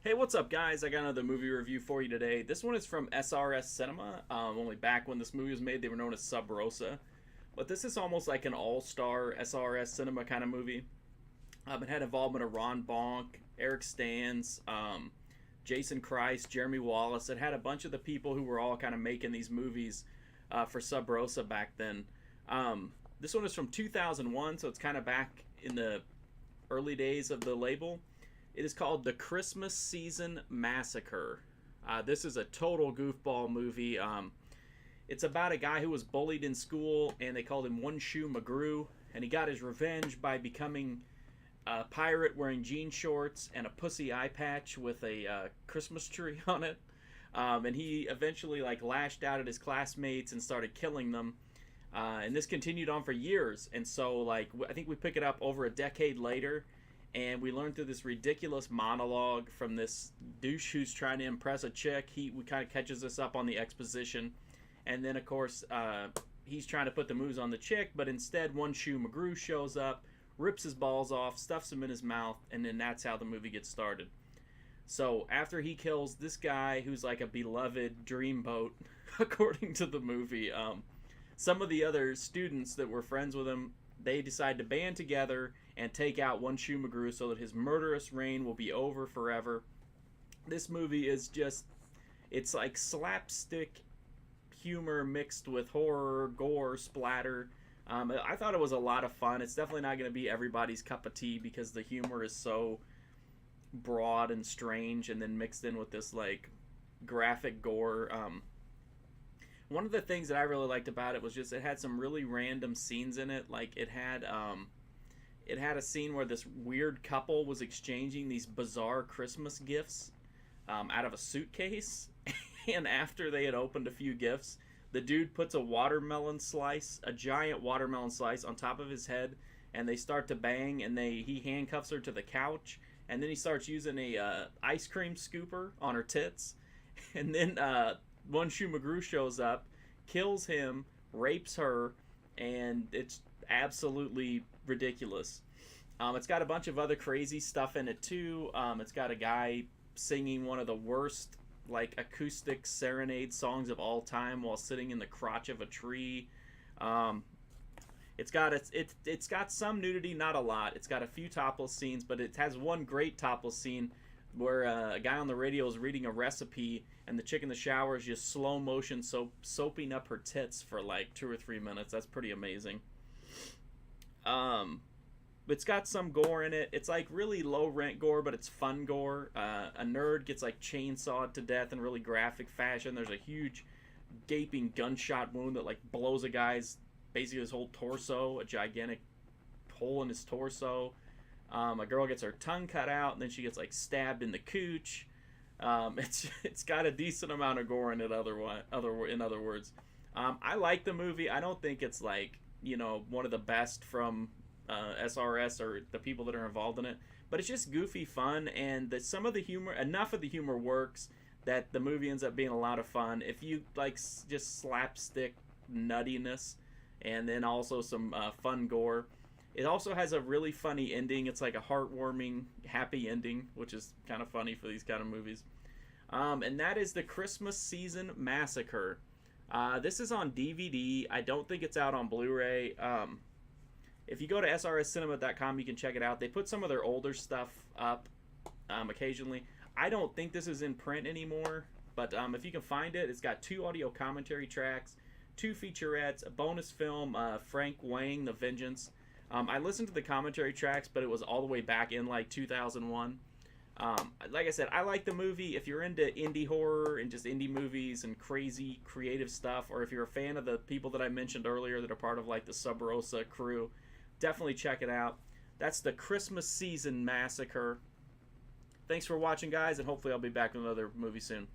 Hey, what's up, guys? I got another movie review for you today. This one is from SRS Cinema. Only back when this movie was made, they were known as Sub Rosa. But this is almost like an all-star SRS Cinema kind of movie. It had involvement of Ron Bonk, Eric Stans, Jason Christ, Jeremy Wallace. It had a bunch of the people who were all kind of making these movies for Sub Rosa back then. This one is from 2001, so it's kind of back in the early days of the label. It is called The Christmas Season Massacre. This is a total goofball movie. It's about a guy who was bullied in school, and they called him One Shoe McGrew, and he got his revenge by becoming a pirate wearing jean shorts and a pussy eye patch with a Christmas tree on it. And he eventually lashed out at his classmates and started killing them. And this continued on for years. And so I think we pick it up over a decade later. And we learn through this ridiculous monologue from this douche who's trying to impress a chick. We kind of catches us up on the exposition. And then, of course, he's trying to put the moves on the chick. But instead, One Shoe McGrew shows up, rips his balls off, stuffs them in his mouth. And then that's how the movie gets started. So after he kills this guy who's like a beloved dreamboat, according to the movie, some of the other students that were friends with him, they decide to band together and take out One Shoe McGrew so that his murderous reign will be over forever. This movie is just, it's like slapstick humor mixed with horror, gore, splatter. I thought it was a lot of fun. It's definitely not going to be everybody's cup of tea because the humor is so broad and strange and then mixed in with this graphic gore. One of the things that I really liked about it was just it had some really random scenes in it. It had a scene where this weird couple was exchanging these bizarre Christmas gifts out of a suitcase. And after they had opened a few gifts, the dude puts a giant watermelon slice on top of his head, and they start to bang, and he handcuffs her to the couch, and then he starts using a ice cream scooper on her tits. And then One Shoe McGrew shows up, kills him, rapes her, and it's absolutely ridiculous. It's got a bunch of other crazy stuff in it too. It's got a guy singing one of the worst acoustic serenade songs of all time while sitting in the crotch of a tree. It's got some nudity, not a lot. It's got a few topless scenes, but it has one great topless scene where a guy on the radio is reading a recipe, and the chick in the shower is just slow motion soaping up her tits for 2 or 3 minutes. That's pretty amazing. It's got some gore in it. It's really low rent gore, but it's fun gore. A nerd gets chainsawed to death in really graphic fashion. There's a huge gaping gunshot wound that blows a guy's basically his whole torso, a gigantic hole in his torso. A girl gets her tongue cut out, and then she gets stabbed in the cooch. It's got a decent amount of gore in it. In other words, I like the movie. I don't think it's one of the best from SRS or the people that are involved in it, but it's just goofy fun, and enough of the humor works that the movie ends up being a lot of fun. If you just slapstick nuttiness and then also some fun gore. It also has a really funny ending. It's a heartwarming, happy ending, which is kind of funny for these kind of movies. And that is The Christmas Season Massacre. This is on DVD. I don't think it's out on Blu-ray. If you go to srscinema.com, you can check it out. They put some of their older stuff up occasionally. I don't think this is in print anymore, but if you can find it, it's got 2 audio commentary tracks, 2 featurettes, a bonus film, Frank Wang, The Vengeance. I listened to the commentary tracks, but it was all the way back in 2001. Like I said, I like the movie. If you're into indie horror and just indie movies and crazy creative stuff, or if you're a fan of the people that I mentioned earlier that are part of the Sub Rosa crew, definitely check it out. That's The Christmas Season Massacre. Thanks for watching, guys, and hopefully I'll be back with another movie soon.